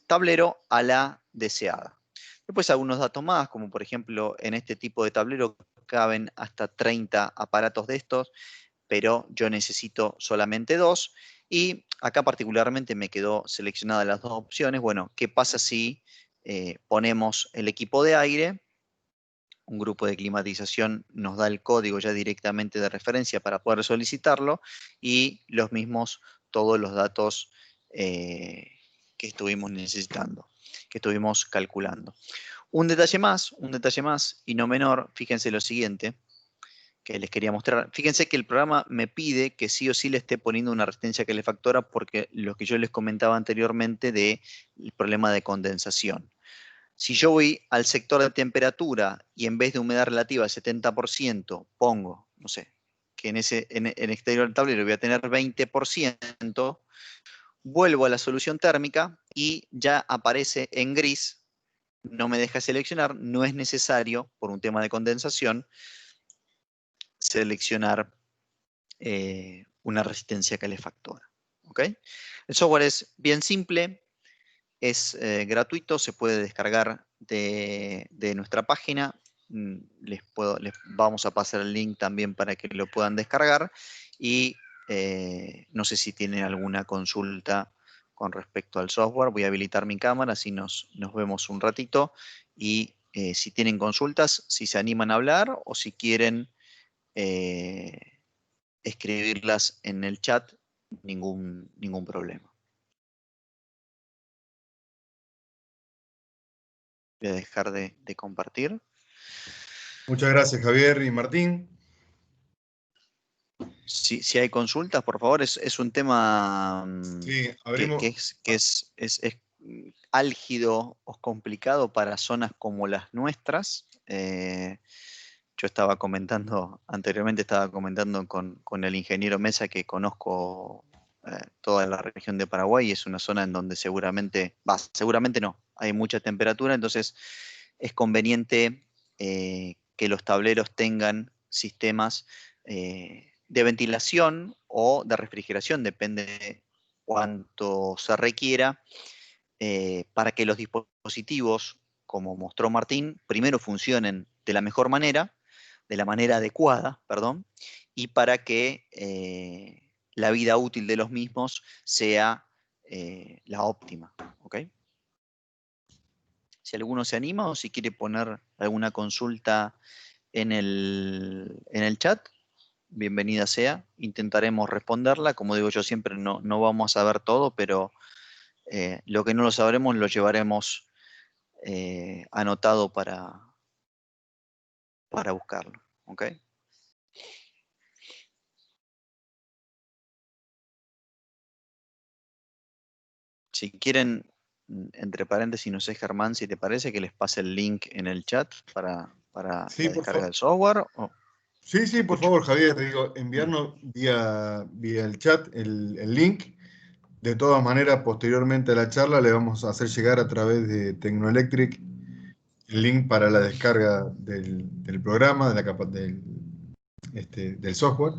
S3: tablero a la deseada. Después algunos datos más, como por ejemplo en este tipo de tablero caben hasta 30 aparatos de estos, pero yo necesito solamente 2. Y acá particularmente me quedó seleccionadas las 2 opciones. Bueno, ¿qué pasa si ponemos el equipo de aire? Un grupo de climatización nos da el código ya directamente de referencia para poder solicitarlo y los mismos, todos los datos que estuvimos necesitando, que estuvimos calculando. Un detalle más y no menor, fíjense lo siguiente que les quería mostrar. Fíjense que el programa me pide que sí o sí le esté poniendo una resistencia calefactora porque lo que yo les comentaba anteriormente del problema de condensación. Si yo voy al sector de temperatura y en vez de humedad relativa 70% pongo, no sé, que en exterior del tablero voy a tener 20%, vuelvo a la solución térmica y ya aparece en gris, no me deja seleccionar, no es necesario, por un tema de condensación, seleccionar una resistencia calefactora. ¿Okay? El software es bien simple, es gratuito, se puede descargar de nuestra página. Les vamos a pasar el link también para que lo puedan descargar. Y no sé si tienen alguna consulta con respecto al software. Voy a habilitar mi cámara, así nos vemos un ratito. Y si tienen consultas, si se animan a hablar o si quieren escribirlas en el chat, ningún problema. Voy a dejar de compartir.
S1: Muchas gracias, Javier y Martín.
S3: Si hay consultas, por favor, es un tema
S1: Sí,
S3: que es álgido o complicado para zonas como las nuestras. Yo estaba comentando, anteriormente con el ingeniero Mesa que conozco toda la región de Paraguay y es una zona en donde seguramente no, hay mucha temperatura, entonces es conveniente que los tableros tengan sistemas de ventilación o de refrigeración, depende de cuánto se requiera, para que los dispositivos, como mostró Martín, primero funcionen de la mejor manera, de la manera adecuada, perdón, y para que la vida útil de los mismos sea la óptima. ¿Okay? Si alguno se anima o si quiere poner alguna consulta en el chat, bienvenida sea. Intentaremos responderla. Como digo yo siempre, no vamos a ver todo, pero lo que no lo sabremos lo llevaremos anotado para buscarlo. ¿Okay? Si quieren, entre paréntesis, no sé, Germán, si te parece que les pase el link en el chat para
S1: Sí,
S3: la descarga del software.
S1: Sí, por favor, Javier, te digo, enviarnos vía el chat el link. De todas maneras, posteriormente a la charla, le vamos a hacer llegar a través de Tecnoelectric el link para la descarga del programa, del software.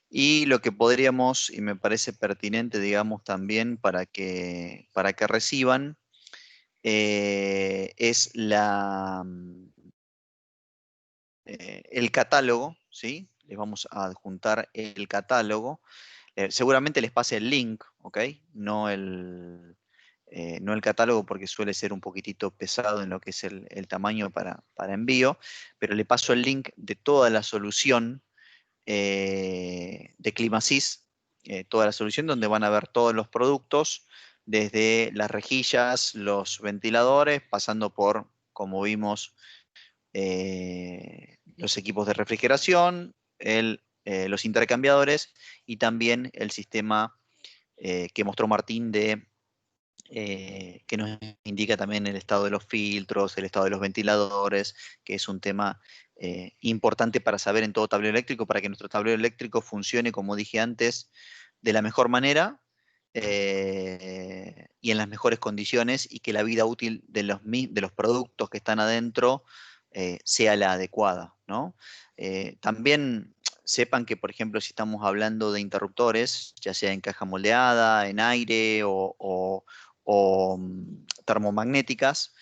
S3: Y lo que podríamos, y me parece pertinente, digamos, también para que reciban, es el catálogo, ¿sí? Les vamos a adjuntar el catálogo. Seguramente les pase el link, ¿ok? No el catálogo porque suele ser un poquitito pesado en lo que es el tamaño para envío, pero le paso el link de toda la solución de ClimaSys, toda la solución donde van a ver todos los productos, desde las rejillas, los ventiladores, pasando por, como vimos, los equipos de refrigeración, los intercambiadores y también el sistema que mostró Martín que nos indica también el estado de los filtros, el estado de los ventiladores, que es un tema importante para saber en todo tablero eléctrico, para que nuestro tablero eléctrico funcione, como dije antes, de la mejor manera y en las mejores condiciones, y que la vida útil de los productos que están adentro sea la adecuada, ¿no? También sepan que, por ejemplo, si estamos hablando de interruptores, ya sea en caja moldeada, en aire o termomagnéticas,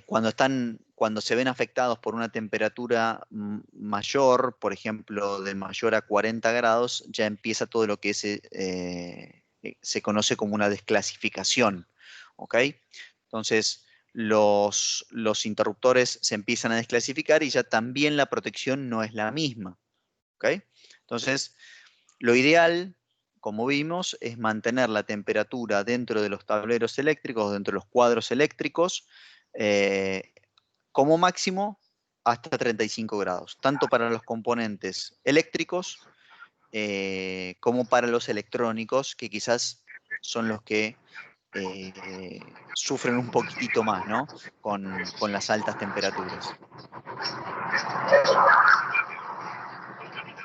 S3: cuando se ven afectados por una temperatura mayor, por ejemplo, de mayor a 40 grados, ya empieza todo lo que se conoce como una desclasificación, ¿ok? Entonces, los interruptores se empiezan a desclasificar y ya también la protección no es la misma, ¿ok? Entonces, lo ideal, como vimos, es mantener la temperatura dentro de los tableros eléctricos, dentro de los cuadros eléctricos, como máximo hasta 35 grados, tanto para los componentes eléctricos como para los electrónicos, que quizás son los que sufren un poquitito más, ¿no? Con las altas temperaturas.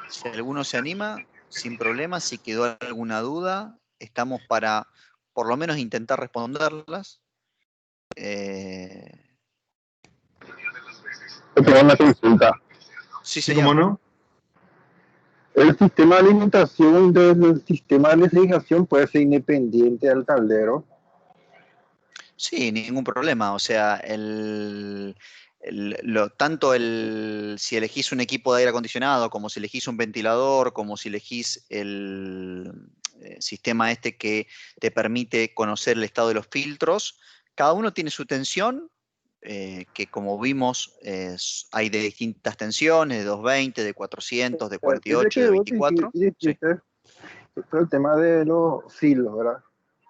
S3: Si alguno se anima, sin problema, si quedó alguna duda, estamos para por lo menos intentar responderlas.
S4: Tengo una consulta.
S3: Sí,
S1: Sí, cómo
S3: señor.
S1: no.
S4: El sistema de alimentación del sistema de refrigeración puede ser independiente del tablero.
S3: Sí, ningún problema. O sea, si elegís un equipo de aire acondicionado, como si elegís un ventilador, como si elegís el sistema este que te permite conocer el estado de los filtros, cada uno tiene su tensión, que como vimos hay de distintas tensiones, de 220, de 400, de
S4: Ese
S3: 48,
S4: que
S3: de
S4: vos
S3: 24. Sí.
S4: dijiste, fue el tema de los silos, ¿verdad?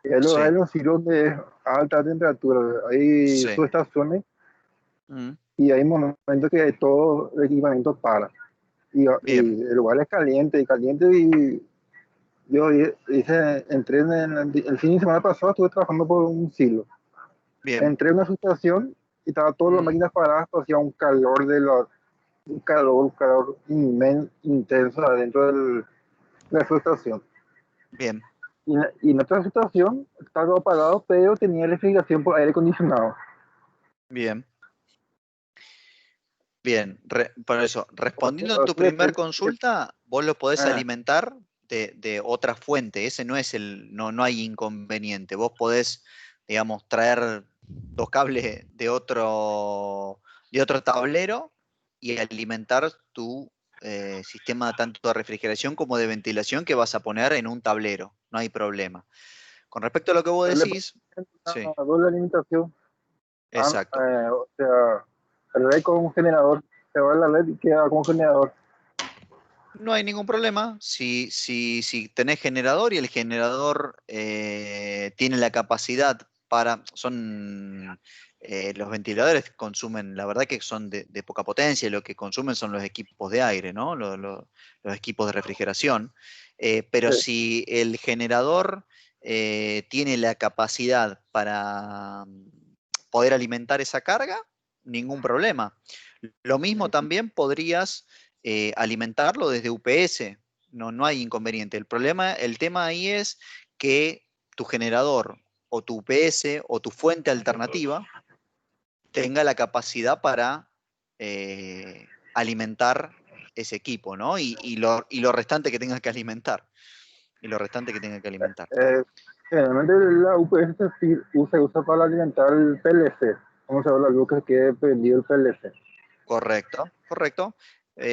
S4: Hay
S3: Sí.
S4: los silos de alta temperatura, hay
S3: Sí.
S4: subestaciones
S3: Mm.
S4: y hay momentos que todo el equipamiento para. Y
S3: Bien,
S4: el lugar es caliente y yo entré el fin de semana pasado, estuve trabajando por un silo.
S3: bien.
S4: Entré en una subestación y estaba todas las
S3: Mm.
S4: máquinas paradas, pues, hacía un calor intenso adentro de la subestación.
S3: Bien.
S4: Y en otra situación estaba todo apagado, pero tenía refrigeración por aire acondicionado.
S3: Bien. Bien, por eso,
S4: O
S3: respondiendo a
S4: sea,
S3: tu primer consulta, vos lo podés
S4: ah,
S3: alimentar de otra fuente, ese no es no hay inconveniente. Vos podés, digamos, traer dos cables de otro tablero y alimentar tu sistema tanto de refrigeración como de ventilación que vas a poner en un tablero, no hay problema. Con respecto a lo que vos
S4: le ponen
S3: decís, sí,
S4: una doble alimentación,
S3: exacto.
S4: o sea, el LED con un generador, se va la LED y queda con un generador.
S3: No hay ningún problema. Si tenés generador y el generador tiene la capacidad los ventiladores consumen, la verdad que son de poca potencia, y lo que consumen son los equipos de aire, ¿no? Los equipos de refrigeración. Pero
S4: Sí.
S3: si el generador tiene la capacidad para poder alimentar esa carga, ningún problema. Lo mismo también podrías alimentarlo desde UPS. No hay inconveniente. El tema ahí es que tu generador o tu UPS o tu fuente alternativa tenga la capacidad para alimentar ese equipo, ¿no? Y lo restante que tengas que alimentar. Y lo restante que tenga que alimentar.
S4: Eh, Generalmente la UPS se usa para alimentar el PLC. Vamos a ver la luz que quede prendido el PLC.
S3: Correcto, correcto.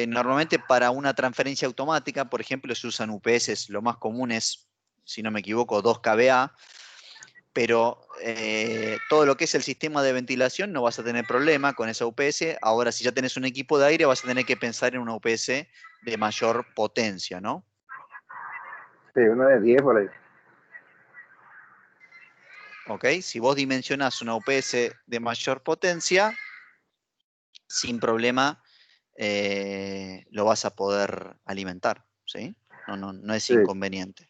S3: Normalmente para una transferencia automática, por ejemplo, se usan UPS, lo más común es, si no me equivoco, 2 kVA, pero todo lo que es el sistema de ventilación no vas a tener problema con esa UPS. Ahora, si ya tenés un equipo de aire, vas a tener que pensar en una UPS de mayor potencia, ¿no?
S4: Sí, una de 10 por ahí.
S3: ¿Ok? Si vos dimensionás una UPS de mayor potencia, sin problema lo vas a poder alimentar, ¿sí? No es
S4: Sí,
S3: inconveniente.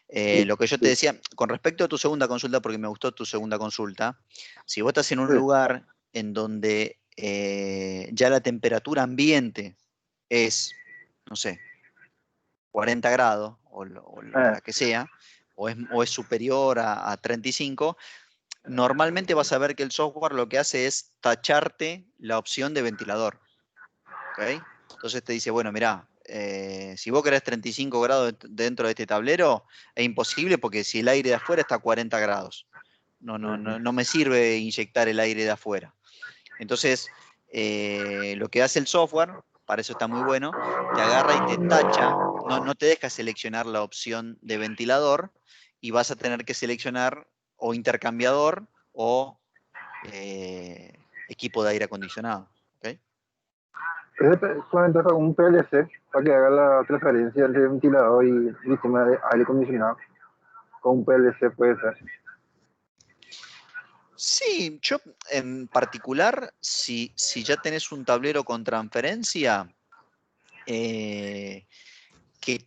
S4: sí,
S3: Lo que yo te
S4: sí,
S3: decía, con respecto a tu segunda consulta, porque me gustó tu segunda consulta, si vos estás en un
S4: sí,
S3: lugar en donde ya la temperatura ambiente es, no sé, 40 grados o
S4: ah,
S3: la que sea, o es superior a 35, normalmente vas a ver que el software lo que hace es tacharte la opción de ventilador. ¿Ok? Entonces te dice, bueno, mirá, si vos querés 35 grados dentro de este tablero, es imposible porque si el aire de afuera está a 40 grados. No me sirve inyectar el aire de afuera. Entonces, lo que hace el software, para eso está muy bueno, te agarra y te tacha, no te deja seleccionar la opción de ventilador y vas a tener que seleccionar o intercambiador o equipo de aire acondicionado. ¿Okay?
S4: Es solamente con un PLC para que haga la transferencia entre ventilador y sistema de aire acondicionado. Con un PLC puede ser.
S3: Sí, yo en particular, si ya tenés un tablero con transferencia, que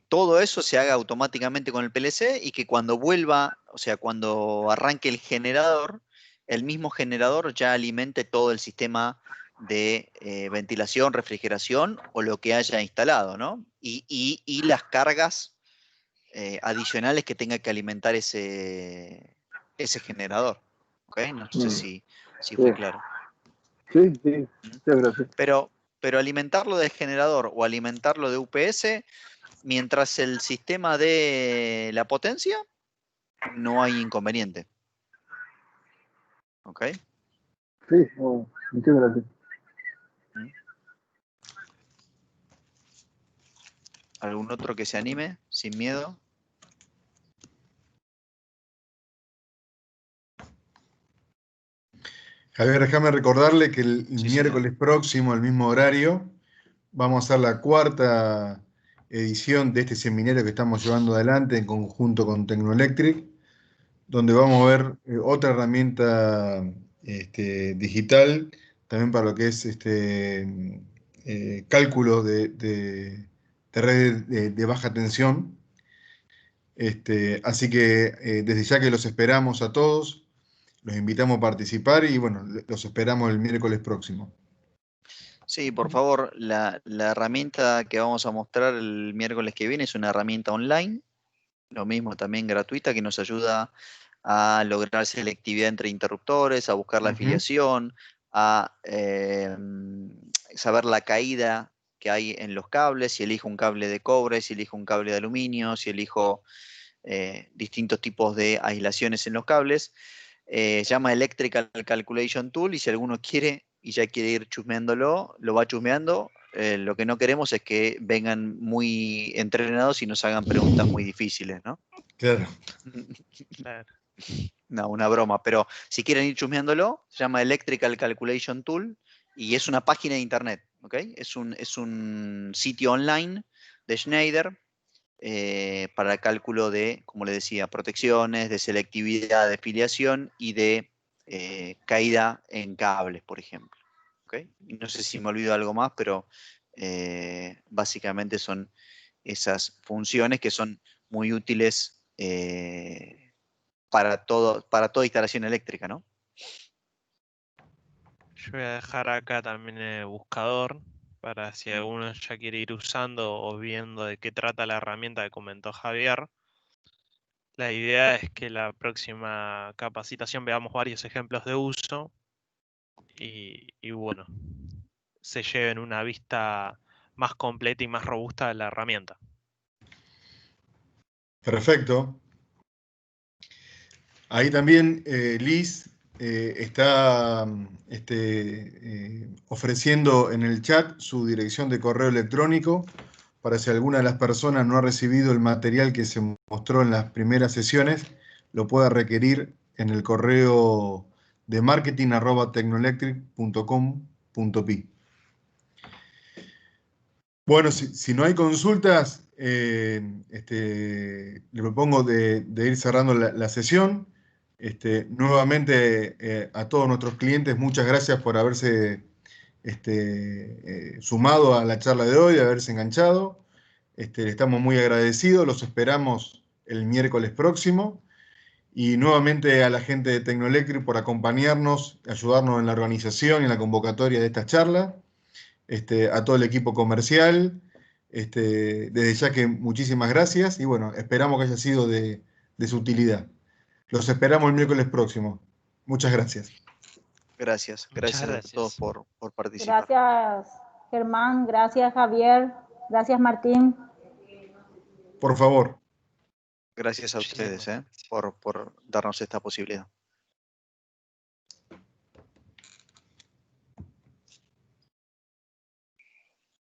S3: todo eso se haga automáticamente con el PLC y que cuando vuelva, o sea, cuando arranque el generador, el mismo generador ya alimente todo el sistema de ventilación, refrigeración o lo que haya instalado, ¿no? Y las cargas adicionales que tenga que alimentar ese generador. ¿Ok? No sé si fue claro.
S4: Sí, muchas gracias.
S3: Pero alimentarlo de generador o alimentarlo de UPS, mientras el sistema de la potencia, no hay inconveniente. ¿Ok?
S4: Sí, muchas gracias.
S3: ¿Algún otro que se anime? Sin miedo.
S1: Javier, déjame recordarle que el
S3: Sí,
S1: miércoles próximo, al mismo horario, vamos a hacer la cuarta edición de este seminario que estamos llevando adelante en conjunto con Tecnoelectric, donde vamos a ver otra herramienta digital, también para lo que es cálculos de redes de baja tensión. Así que desde ya que los esperamos a todos, los invitamos a participar y bueno, los esperamos el miércoles próximo.
S3: Sí, por favor, la herramienta que vamos a mostrar el miércoles que viene es una herramienta online, lo mismo también gratuita, que nos ayuda a lograr selectividad entre interruptores, a buscar la afiliación, a saber la caída que hay en los cables, si elijo un cable de cobre, si elijo un cable de aluminio, si elijo distintos tipos de aislaciones en los cables. Se llama Electrical Calculation Tool y si alguno quiere y ya quiere ir chusmeándolo, lo va chusmeando. Lo que no queremos es que vengan muy entrenados y nos hagan preguntas muy difíciles, ¿no?
S1: Claro.
S2: Claro.
S3: No, una broma, pero si quieren ir chusmeándolo, se llama Electrical Calculation Tool y es una página de internet, ¿ok? Es un sitio online de Schneider para el cálculo de, como le decía, protecciones, de selectividad, de filiación y de caída en cables, por ejemplo. ¿Okay? Y no sé si me olvido algo más, pero básicamente son esas funciones que son muy útiles para toda instalación eléctrica, ¿no?
S2: Yo voy a dejar acá también el buscador para si alguno ya quiere ir usando o viendo de qué trata la herramienta que comentó Javier. La idea es que la próxima capacitación veamos varios ejemplos de uso y bueno, se lleven una vista más completa y más robusta de la herramienta.
S1: Perfecto. Ahí también Liz está ofreciendo en el chat su dirección de correo electrónico para si alguna de las personas no ha recibido el material que se mostró en las primeras sesiones, lo pueda requerir en el correo de marketing@tecnoelectric.com.pi. Bueno, si no hay consultas, le propongo de ir cerrando la sesión. Nuevamente, a todos nuestros clientes, muchas gracias por haberse sumado a la charla de hoy, de haberse enganchado. Estamos muy agradecidos, los esperamos el miércoles próximo. Y nuevamente a la gente de Tecnoelectric por acompañarnos, ayudarnos en la organización y en la convocatoria de esta charla. A todo el equipo comercial. Desde ya que muchísimas gracias y bueno, esperamos que haya sido de de su utilidad. Los esperamos el miércoles próximo. Muchas gracias.
S3: Gracias.
S2: Muchas
S3: Gracias a todos
S2: gracias.
S3: por participar.
S5: Gracias, Germán. Gracias, Javier. Gracias, Martín.
S1: Por favor.
S3: Gracias a
S2: Muchísimas
S3: ustedes
S2: gracias.
S3: por darnos esta posibilidad.